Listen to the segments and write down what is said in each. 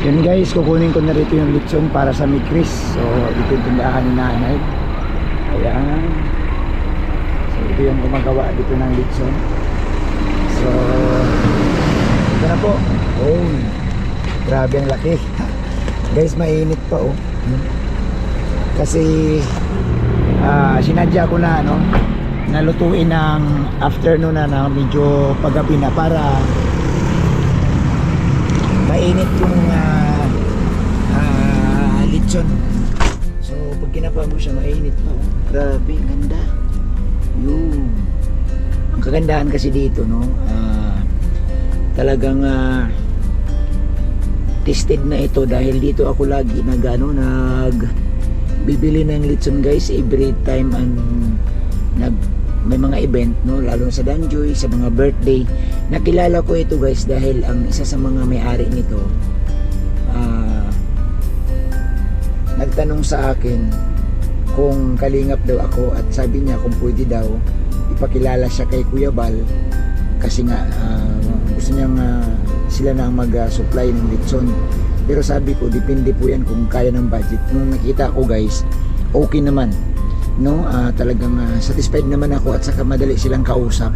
Yun guys, kukunin ko na rito yung lechon para sa Mikris. So ito yung tindahan ni nanay. Ayan. So ito yung gumagawa dito ng lechon. So ito na po. Oh, grabe ang laki. Guys, mainit pa oh. Kasi sinadya ko na nalutuin ng afternoon na medyo paggabi na para mainit yung lechon. So pag kinapa mo siya, mainit pa oh. Grabe, ganda. Yun. Ang kagandahan kasi dito talagang tested na ito dahil dito ako lagi bibili ng lechon guys every time may mga event lalo sa Danjoy, sa mga birthday. Nakilala ko ito guys dahil ang isa sa mga may-ari nito nagtanong sa akin kung kalingap daw ako at sabi niya kung pwede daw ipakilala siya kay Kuya Bal kasi nga gusto niyang sila na ang mag-supply ng lechon. Pero sabi ko depende po yan kung kaya ng budget. Nung nakita ko guys, okay naman talagang satisfied naman ako at saka madali silang kausap.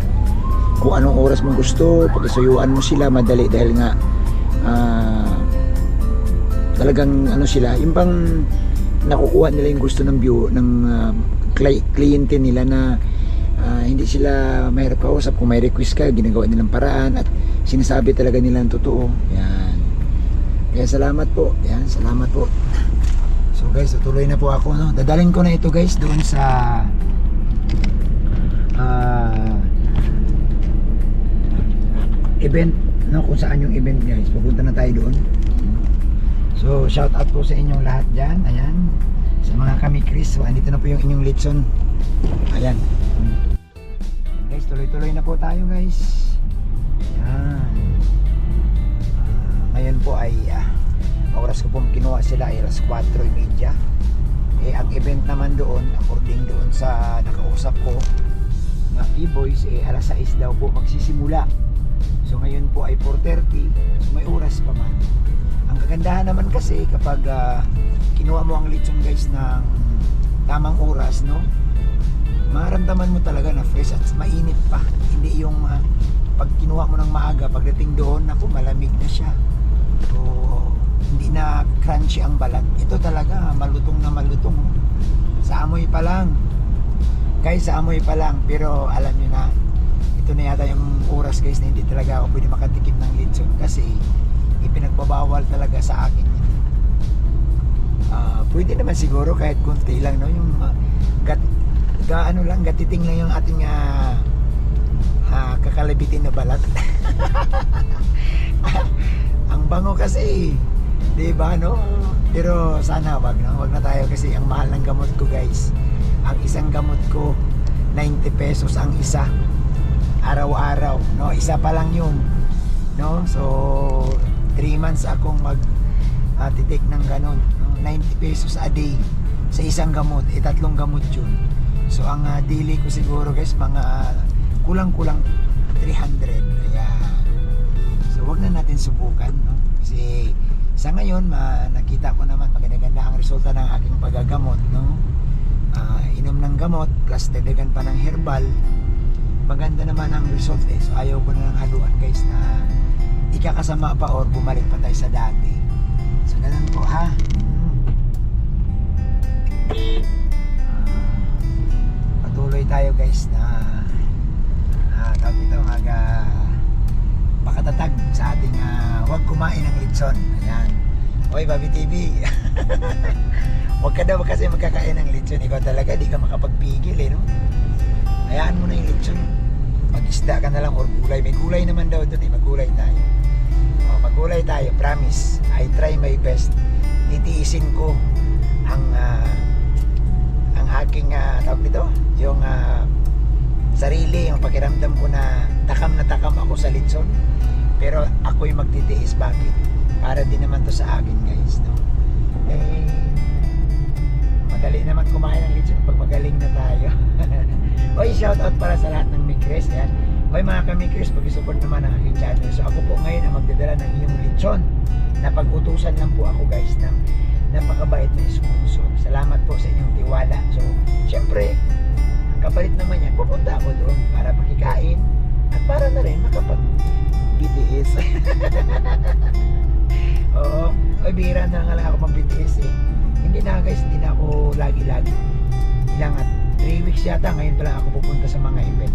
Kung anong oras mo gusto, pakisuyuan mo sila madali dahil nga talagang sila, yung bang nakukuha nila yung gusto ng view ng kliyente nila na hindi sila mahirap kausap. Kung may request ka, ginagawa nilang paraan at sinasabi talaga nila ang totoo. Yan. Kaya salamat po. Yan, salamat po. So guys, tutuloy na po ako Dadalhin ko na ito guys doon sa event kung saan yung event guys. Pupunta na tayo doon. So shout out po sa inyong lahat dyan. Ayan. Sa mga Mikris. So andito na po yung inyong lechon. Ayan. Guys, tuloy-tuloy na po tayo guys. Ayan. Ngayon po ay oras ko pong kinuha sila ay alas 4:30. Ang event naman doon according doon sa nakausap ko na e-boys alas 6 daw po magsisimula. So ngayon po ay 4:30. So may oras pa man. Ang kagandahan naman kasi kapag kinuha mo ang lechon guys ng tamang oras maramdaman mo talaga na fresh at mainit pa. Hindi yung pag kinuha mo ng maaga, pagdating doon malamig na siya. So hindi na crunchy ang balat. Ito talaga malutong na malutong. Sa amoy pa lang guys, sa amoy pa lang. Pero alam nyo na, ito na yata yung oras guys na hindi talaga ako pwede makatikim ng lechon kasi ipinagbabawal talaga sa akin. Pwede naman siguro kahit konti lang yung gatiting lang yung ating kakalabitin na balat. Ang bango kasi, di ba pero sana wag na tayo kasi ang mahal ng gamot ko guys. Ang isang gamot ko 90 pesos ang isa araw-araw isa pa lang yun so 3 months akong titik ng ganon 90 pesos a day sa isang gamot, 3 gamot yun. So ang daily ko siguro guys mga kulang-kulang 300. Ayan. So wag na natin subukan kasi sa ngayon nakita ko naman maganda-ganda ang resulta ng aking paggagamot inom ng gamot plus dagdagan pa ng herbal, maganda naman ang result so ayaw ko na ng haluan guys na ikakasama pa or bumalik pa tayo sa dati. So ganun po ha. Patuloy tayo guys na tawag ito makatatag sa ating huwag kumain ng lechon. Ayan. Oy Bobby TV. Huwag ka daw kasi magkakain ng lechon. Ikaw talaga di ka makapagpigil hayaan mo na yung lechon. Mag-isda ka na lang or gulay. May gulay naman daw doon magulay tayo. Magulay tayo, promise. I try my best. Titiisin ko ang aking tawag nito, yung sarili, yung pakiramdam ko na takam ako sa lechon. Pero ako'y magtitiis. Bakit? Para din naman to sa akin guys madali naman kumain ng lechon pag magaling na tayo. Oy, shout out para sa lahat ng Mikris. Yan. Okay mga kamikers, pag-support naman ang aking channel. So ako po ngayon ang magdadala ng inyong lechon. Napag-utusan lang po ako guys ng napakabait na sponsor. Salamat po sa inyong tiwala. So syempre, ang kapalit naman yan, pupunta ako doon para makikain at para na rin makapag-BTS. Oo, ay bihira na nga lang ako mag-BTS eh. Hindi na guys, hindi na ako lagi-lagi. Ilang 3 weeks yata, ngayon pa lang ako pupunta sa mga event.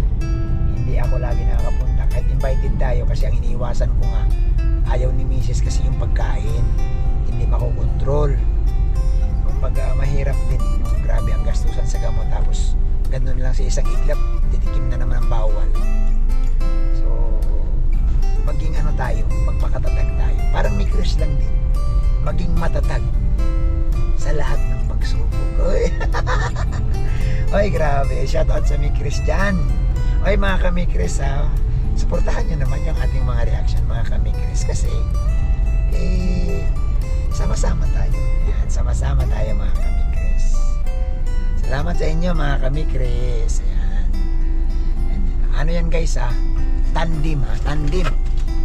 Hindi ako lagi nakakapunta kahit invited tayo kasi ang iniiwasan ko nga ayaw ni Mrs. kasi yung pagkain hindi makokontrol. Kumbaga mahirap din eh, no? Grabe ang gastusan sa gamot tapos ganun lang sa isang iglap titikim na naman ang bawal. So maging ano tayo, magpakatatag tayo, parang may crush lang din, maging matatag sa lahat ng pagsubok. Oy. Oy, grabe, shoutout sa Mikris dyan. Oy mga kamikris, suportahan nyo naman yung ating mga reaction mga kamikris kasi sama-sama tayo. Yan, sama-sama tayo mga kamikris. Salamat sa inyo mga kamikris. Yan. Ano yan guys tandem tandem,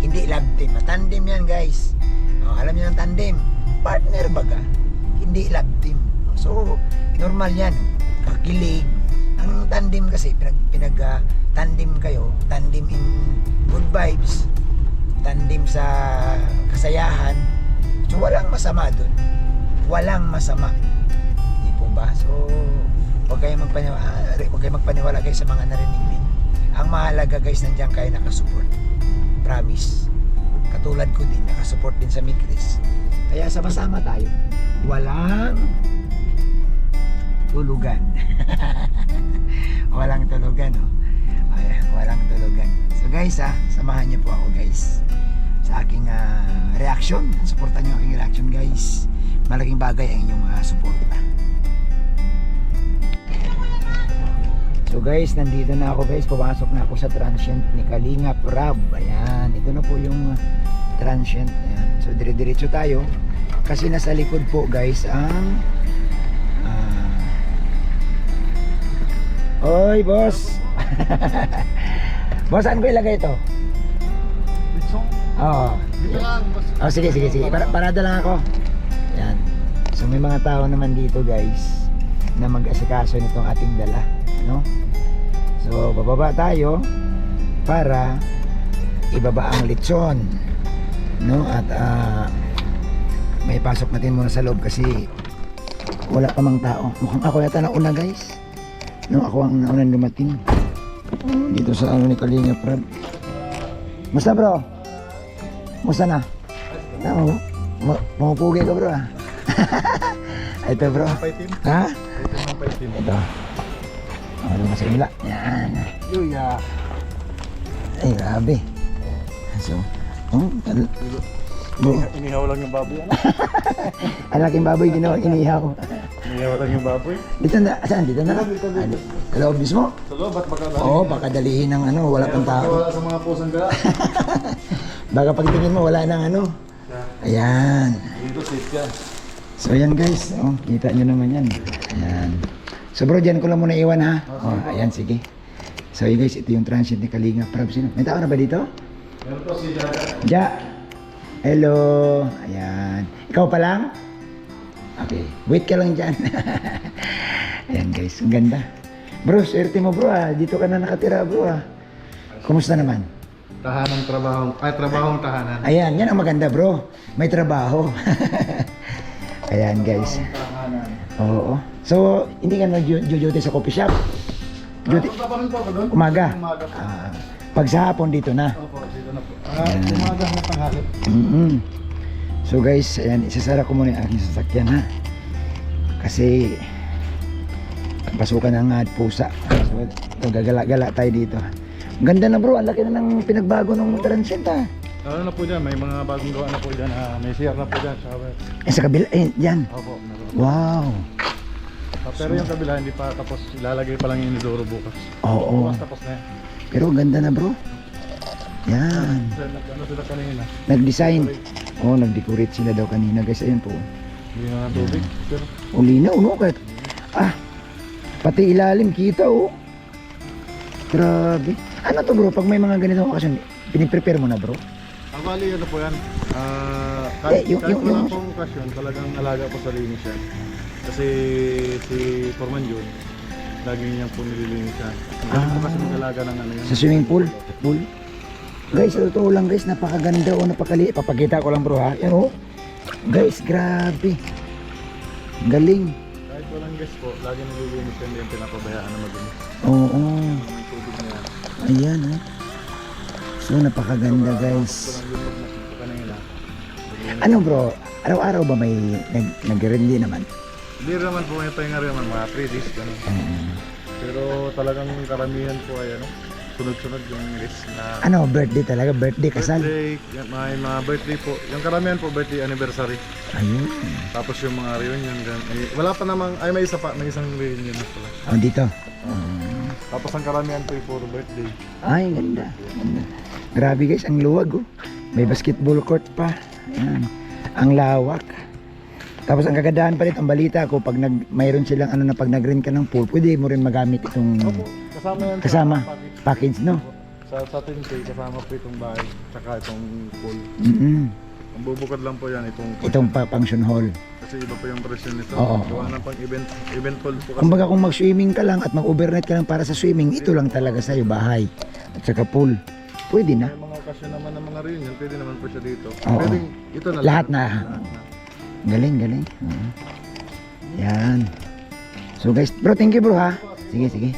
hindi love team tandem yan guys. Alam niyo ng tandem, partner baga, hindi love team. So normal yan, kakilig. Ang tandem kasi pinag tandem kayo, tandem in good vibes, tandem sa kasayahan. So walang masama dun, walang masama, di po ba? So huwag kayong magpaniwala guys sa mga narinig din. Ang mahalaga guys, nandiyan kayo nakasupport, promise. Katulad ko din, nakasupport din sa Mikris. Kaya sama-sama tayo, walang tulugan. Walang tulugan, no? Ayan, walang tulugan. So guys, samahan niyo po ako guys sa aking reaction. Supportan niyo aking reaction guys. Malaking bagay ang inyong suporta. So guys, nandito na ako guys. Pumasok na ako sa transient ni Kalinga Prab. Ayan, ito na po yung transient. Ayan. So dire-diretso tayo kasi nasa likod po guys ang oy boss. Boss, saan ko ilagay ito? Oo. Oh, sige. Parada lang ako. Yan. So may mga tao naman dito guys na mag-asikaso nitong ating dala, no? So bababa tayo para ibaba ang lechon, no? At may pasok natin muna sa loob kasi wala pa mang tao. Mukhang ako yata na una guys, no? Ako ang naunang dumating dito sa ano ni Kalinga Prab. Musta bro? Musta na? Mapupugi ka bro Ito bro. Ha? Ito. Ano sa ila? Yan. Yuya. Ay grabe. So, inihaw lang yung baboy. Ang laking baboy ginawa, inihaw. Inihaw lang yung baboy. Dito na, saan? Dito na? Sa loob mismo? Sa loob, ba't baka dalihin? Oo, baka dalihin ng ano, wala pang tao. Wala sa mga pusang gala. Baka pagtingin mo, wala nang ano. Ayan. Dito safe yan. So ayan guys, kita nyo naman yan. Ayan. So bro, dyan ko lang muna iwan ha. Ayan, sige. So yun guys, ito yung transient ni Kalinga Prab. Sino? May tao na ba dito? Meron po si Jaga. Ja. Hello. Ayan. Ikaw pa lang? Okay. Wait ka lang dyan. Ayan guys, ang ganda. Bro, swerte mo bro dito ka na nakatira bro Kumusta naman? Tahanang trabaho. Ay, trabahong tahanan. Ayan, yan ang maganda bro. May trabaho. Ayan guys. Tahanan. Oo. So, hindi ka nag-duty sa coffee shop? Duty? Punta pa rin po ako doon. Umaga? Umaga. Pag sa hapon dito na? Opo, dito na po. Umaga na tanghali. So guys, ayan, isasara ko muna yung aking sasakyan ha. Kasi pasukan ng pusa. So, ito, gagala-gala tayo dito. Ang ganda na bro, ang laki na ng pinagbago ng transient ha. Ano na po dyan, may mga bagong gawa na po dyan. May CR na po dyan, shower. Sa kabila, yan. Opo, meron. Wow. Pero yung kabila hindi pa tapos, ilalagay pa lang yung inidoro bukas. Oo. Bukas tapos na yan. Pero ang ganda na bro. Yan. Ano sila kanina? Nag-design. Nag-decorate sila daw kanina guys. Ayun po. Hindi na tubig. Pero Ulinaw, no? Kahit, pati ilalim kita, oh. Grabe. Ano to bro, pag may mga ganitong okasyon, piniprepare mo na bro? Ang bali, ano po yan? yung- wala pong okasyon, talagang alaga po sa linis yan. Kasi si Foreman yun, lagi niyang po nililinis yan. Hindi po kasi mag-alaga ng ano yan. Sa swimming pool? Guys, sa totoo lang guys, napakaganda o napakali. Papakita ko lang bro ha. Yan o. Guys, grabe. Galing. Kahit walang guest po, lagi nililinis yan, hindi yan pinapabayaan na mag-inis. Oo. Ang tubig niya yan. Ayan o. So, napakaganda guys. Ito lang yung pag kanina. Ano bro, araw-araw ba may nag-release naman? Hindi naman po may pahinga rin, mga 3 days, gano'n. Pero talagang karamihan po ay ano, sunod-sunod yung list na Ano, birthday talaga? Birthday, kasal? birthday, may mga birthday po. Yung karamihan po birthday anniversary. Ayun. Tapos yung mga reunion wala pa namang, ay may isa pa, may isang reunion na pala. Oh, dito. Tapos ang karamihan po yung puro birthday. Ay, ganda. Ganda. Grabe guys, ang luwag oh. May basketball court pa. Ayan. Ang lawak. Tapos ang kagandahan pa rin, ang balita ko, pag mayroon silang ano na pag nag-rent ka ng pool, pwede mo rin magamit itong Opo, kasama yan kasama sa package. package, no? Sa 10K, kasama po itong bahay, tsaka itong pool. Ang bubukod lang po yan, itong pool. Itong function hall. Kasi iba po yung presyo nito. Oo. Gawa ng pang event hall po kasi. Kumbaga kung mag-swimming ka lang at mag-overnight ka lang para sa swimming, ito lang talaga sa'yo, bahay. At saka pool. Pwede na. May mga okasyon naman ng mga reunion, pwede naman po siya dito. Oo. Pwedeng ito na lang. Lahat na. Galing, galing. Yan. So guys, bro, thank you bro ha. Sige, sige.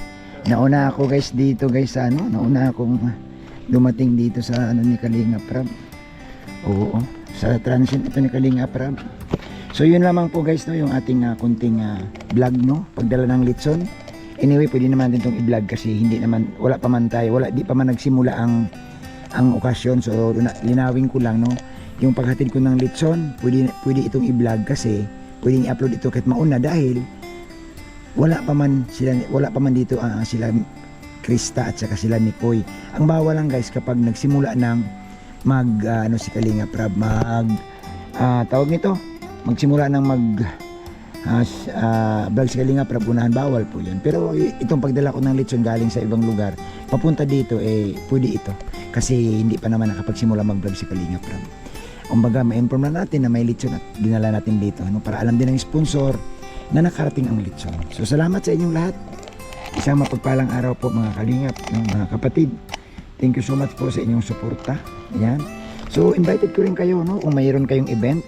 Nauna ako guys dito guys sa ano, nauna akong dumating dito sa ano ni Kalinga Prab. Oo, sa transit ito ni Kalinga Prab. So yun lamang po guys no, yung ating kunting vlog no, pagdala ng litson. Anyway, pwede naman din itong i-vlog kasi hindi naman, wala pa man tayo, di pa man nagsimula ang okasyon. So linawin ko lang no, yung paghatid ko ng litson, pwede itong i-vlog kasi pwedeng i-upload ito kahit mauna dahil wala pa man dito sila Krista at saka sila Nicoy. Ang bawal lang guys kapag nagsimula ng ano si Kalinga Prab tawag nito, magsimula ng vlog si Kalinga Prab, unahan bawal po yun. Pero itong pagdala ko ng litson galing sa ibang lugar papunta dito pwede ito kasi hindi pa naman nakapagsimula mag-vlog si Kalinga Prab. Kumbaga ma-inform na natin na may litson at dinala natin dito para alam din ng sponsor na nakarating ang litson. So salamat sa inyong lahat. Isang mapagpalang araw po mga kalingap, mga kapatid. Thank you so much po sa inyong suporta. Yan. So invited ko rin kayo no, kung mayroon kayong event,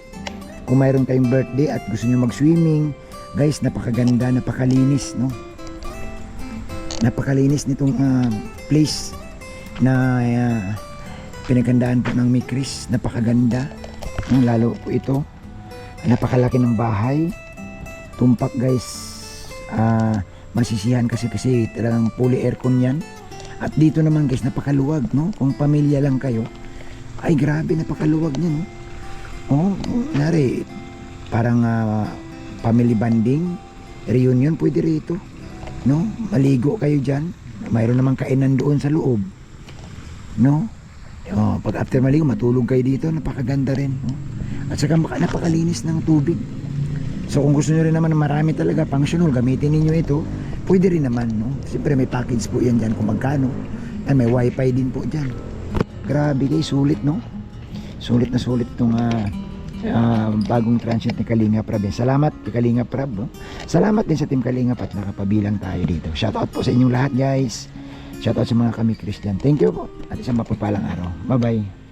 kung mayroon kayong birthday at gusto niyo mag-swimming, guys, napakaganda, napakalinis no. Napakalinis nitong place na pinagandaan po ng Mikris. Napakaganda. Lalo po ito. Napakalaki ng bahay. Tumpak guys. Masisihan kasi talagang fully aircon yan. At dito naman guys, napakaluwag no. Kung pamilya lang kayo, ay grabe, napakaluwag niya no. Nari, parang family bonding, reunion pwede rito. No? Maligo kayo dyan. Mayroon namang kainan doon sa loob. No? Pag after maligo, matulog kayo dito, napakaganda rin. No? At saka napakalinis ng tubig. So kung gusto nyo rin naman na marami talaga functional, gamitin ninyo ito, pwede rin naman. No? Siyempre may package po yan dyan kung magkano. Ay, may wifi din po dyan. Grabe guys, sulit no? Sulit na sulit itong bagong transit ni Kalinga Prab. Salamat kay Kalinga Prab. No? Salamat din sa Team Kalinga at nakapabilang tayo dito. Shoutout po sa inyong lahat guys. Shoutout sa mga kami Christian. Thank you po. At isang mapagpalang araw. Bye bye.